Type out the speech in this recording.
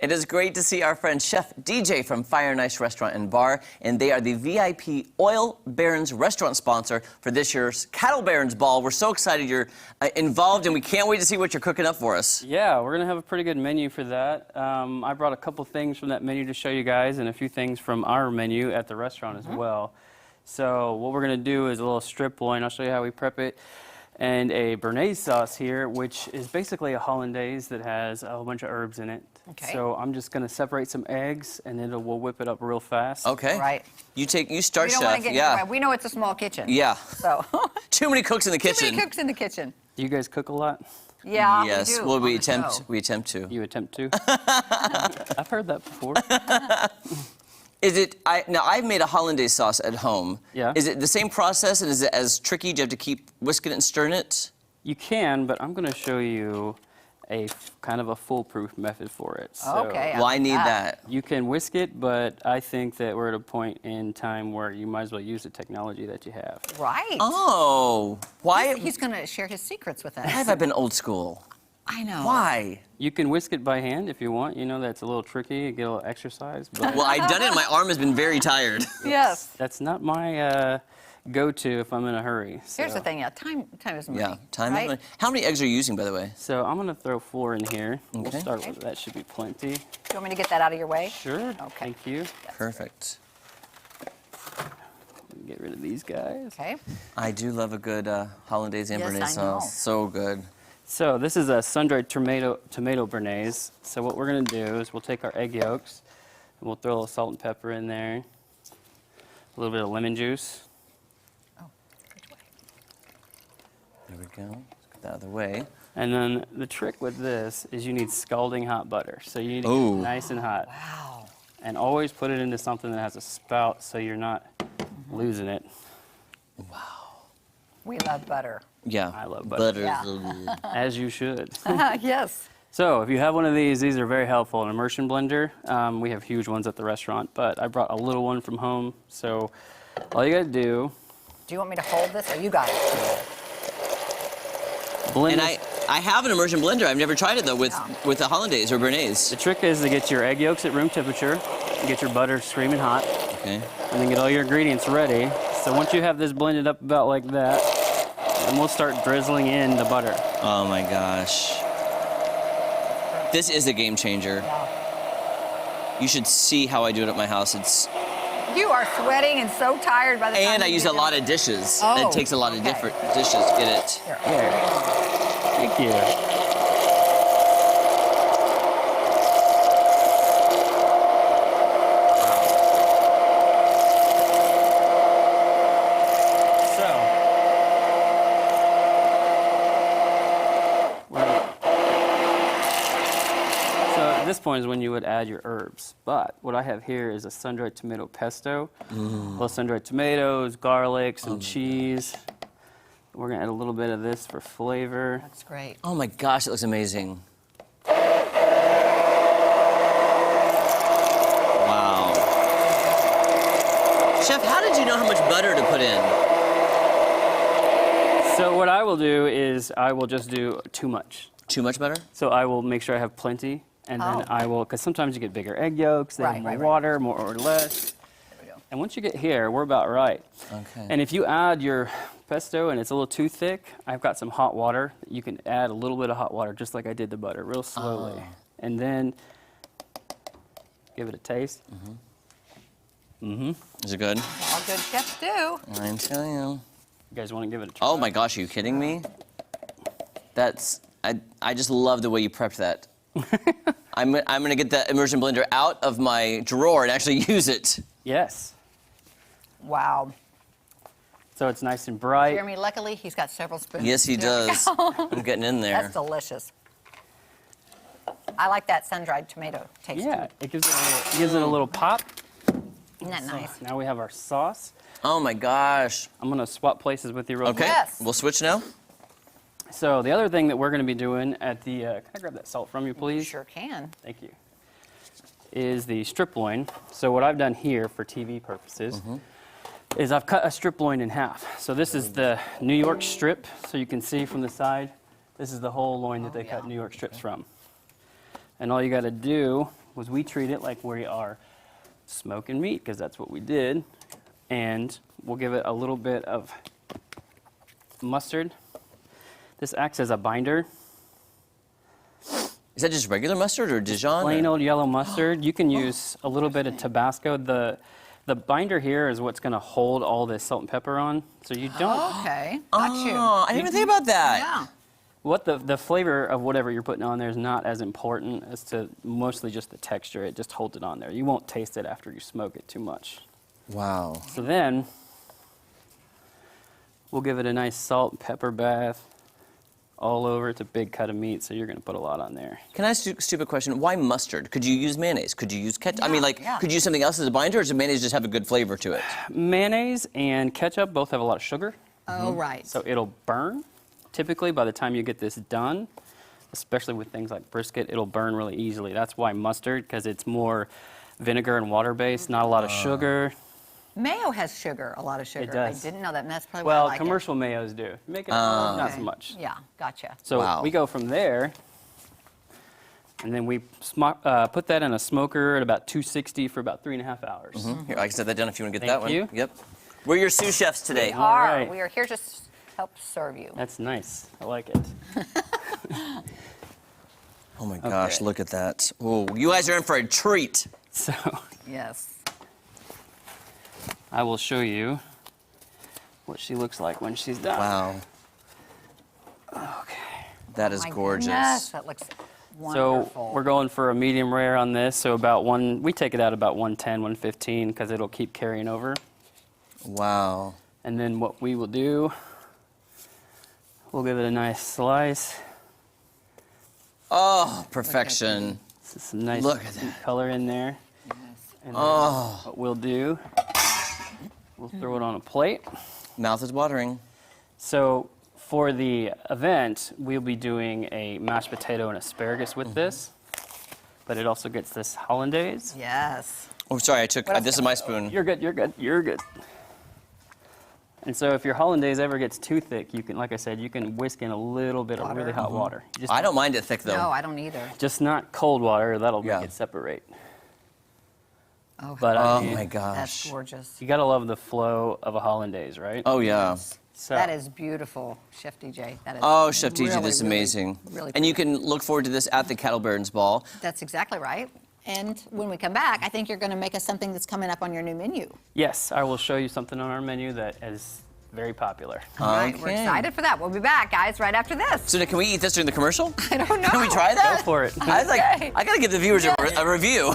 It is great to see our friend Chef DJ from Fire and Ice Restaurant and Bar, and they are the VIP Oil Barons restaurant sponsor for this year's Cattle Barons Ball. We're so excited you're involved, and we can't wait to see what you're cooking up for us. Yeah, we're gonna have a pretty good menu for that. I brought a couple things from that menu to show you guys, and a few things from our menu at the restaurant as well. So what we're gonna do is a little strip loin. I'll show you how we prep it. And a béarnaise sauce here, which is basically a hollandaise that has a whole bunch of herbs in it. Okay. So I'm just gonna separate some eggs, and then we'll whip it up real fast. Okay. Right. You start, We don't Chef. want to get Yeah. we know it's a small kitchen. Yeah. So Too many cooks in the kitchen. too many cooks in the kitchen. Do you guys cook a lot? Yeah. Yes. We do Well, on we the show. attempt to. You attempt to? I've heard that before. Is it? Now I've made a hollandaise sauce at home. Yeah. Is it the same process, and is it as tricky? Do you have to keep whisking it and stirring it? You can, but I'm gonna show you a kind of a foolproof method for it. So Okay. Well, I need that. you can whisk it, but I think that we're at a point in time where you might as well use the technology that you have. Right. Oh, why? He's going to share his secrets with us. Why have I been old school? I know. Why? You can whisk it by hand if you want. You know, that's a little tricky, get a little exercise, but Well, I've done it, and my arm has been very tired. Yes. that's not my go-to if I'm in a hurry. Here's so. the thing. Yeah. Time is money. Yeah, time right? is money. How many eggs are you using, by the way? So I'm gonna throw 4 in here. We'll Okay. start with that, should be plenty. Do you want me to get that out of your way? Sure, Okay. thank you. Perfect. Get rid of these guys. Okay. I do love a good hollandaise and Yes, béarnaise I know. sauce. So good. So this is a sun-dried tomato béarnaise. So what we're gonna do is we'll take our egg yolks and we'll throw a little salt and pepper in there, a little bit of lemon juice. Oh, which way? There we go. Let's get that out of the way. And then the trick with this is you need scalding hot butter. So you need to get Ooh. it nice and hot. Wow. And always put it into something that has a spout so you're not losing it. We love butter. Yeah. I love butter. Butter. Yeah. So good. As you should. Yes. So if you have one of these are very helpful. An immersion blender, we have huge ones at the restaurant, but I brought a little one from home. So all you gotta do, Do you want me to hold this, or you got it? blend And this. I have an immersion blender. I've never tried it though with the hollandaise or The béarnaise. trick is to get your egg yolks at room temperature, get your butter screaming hot, Okay. and then get all your ingredients ready. So once you have this blended up about like that, then we'll start drizzling in the butter. Oh my gosh. This is a game changer. Yeah. You should see how I do it at my house. It's You are sweating and so tired by the time. and I you use get a lot done. of dishes. Oh, It takes a lot of okay. different dishes to get it. Here. There. Thank you. So at this point is when you would add your herbs. But what I have here is a sun-dried tomato pesto. Little sun-dried tomatoes, garlic, some cheese. We're gonna add a little bit of this for flavor. That's great. Oh my gosh, it looks amazing. Wow. Chef, how did you know how much butter to put in? So what I will do is I will just do too much. Too much butter? So I will make sure I have plenty, and then Oh. I will, because sometimes you get bigger egg yolks, they Right, have more right, right. water, more or less. There we go. And once you get here, we're about right. Okay. And if you add your pesto and it's a little too thick, I've got some hot water. You can add a little bit of hot water, just like I did the butter, real slowly. Oh. And then give it a taste. Is it good? All good chefs do. I'm telling you. You guys want to give it a try? Oh my gosh, are you kidding me? I just love the way you prepped that. I'm gonna get that immersion blender out of my drawer and actually use it. Yes. Wow. So it's nice and bright. Jeremy, luckily, he's got several spoons. Yes, he There we does. go. I'm getting in there. That's delicious. I like that sun-dried tomato taste. Yeah, it gives it a little pop. Isn't that nice? Now we have our sauce. Oh my gosh. I'm gonna swap places with you real Okay, quick. Yes. we'll switch now. So the other thing that we're gonna be doing at the, can I grab that salt from you, please? Sure can. Thank you. Is the strip loin. So what I've done here for TV purposes is I've cut a strip loin in half. So this is the New York strip. So you can see from the side, this is the whole loin that they cut New York strips from. And all you gotta do was we treat it like we are smoking meat, because that's what we did. And we'll give it a little bit of mustard. This acts as a binder. Is that just regular mustard or Dijon? Plain or? old yellow mustard. You can use a little bit of Tabasco. The binder here is what's going to hold all this salt and pepper on. So you don't. Okay, got you. Oh, I didn't even think about that. Yeah. What the flavor of whatever you're putting on there is not as important as to mostly just the texture. It just holds it on there. You won't taste it after you smoke it too much. Wow. So then we'll give it a nice salt and pepper bath all over. It's a big cut of meat, so you're going to put a lot on there. Can I ask you a stupid question? Why mustard? Could you use mayonnaise? Could you use ketchup? I mean, like, yeah. could you use something else as a binder, or does mayonnaise just have a good flavor to it? Mayonnaise and ketchup both have a lot of sugar, Oh, right. so it'll burn. Typically, by the time you get this done, especially with things like brisket, it'll burn really easily. That's why mustard, because it's more vinegar and water based, not a lot of sugar. Mayo has sugar, a lot of sugar. It does. I didn't know that, and that's probably why I Well, like commercial mayos do. Make it not Okay. so much. Yeah, gotcha. So Wow. we go from there, and then we put that in a smoker at about 260 for about 3.5 hours. Here, I can set that down if you want to get Thank that one. you. Yep. We're your sous chefs today. We are. right. We are here to help serve you. That's nice. I like it. Oh my gosh, Okay. look at that. Oh, you guys are in for a treat. So Yes. I will show you what she looks like when she's done. Wow, Okay. that is My gorgeous. goodness, that looks So wonderful. we're going for a medium rare on this. So we take it out about 110, 115, because it'll keep carrying over. Wow. And then what we will do, we'll give it a nice slice. Oh, perfection. Some nice Look at deep that. color in there. Yes. And then what we'll do, we'll throw it on a plate. Mouth is watering. So for the event, we'll be doing a mashed potato and asparagus with this, but it also gets this hollandaise. Yes. Oh, sorry, I took. What else This is can my we spoon. You're good, you're good, you're good. And so if your hollandaise ever gets too thick, you can, like I said, you can whisk in a little bit of really Water. hot water. Just, I don't mind it thick though. No, I don't either. just not cold water, that'll Yeah. make it separate. Oh, But Oh I mean, my that's gosh. gorgeous. you gotta love the flow of a hollandaise, right? Oh yeah. So That is beautiful, Chef DJ. That is Oh, Chef TJ, really, this is really, amazing. Really And you pretty. can look forward to this at the Cattle Barons Ball. That's exactly right. And when we come back, I think you're going to make us something that's coming up on your new menu. yes, I will show you something on our menu that is very popular. All right, we're Okay. excited for that. We'll be back, guys, right after this. So can we eat this during the commercial? I don't know. Can we try that? Go for it. I was like, Okay. I gotta give the viewers a review.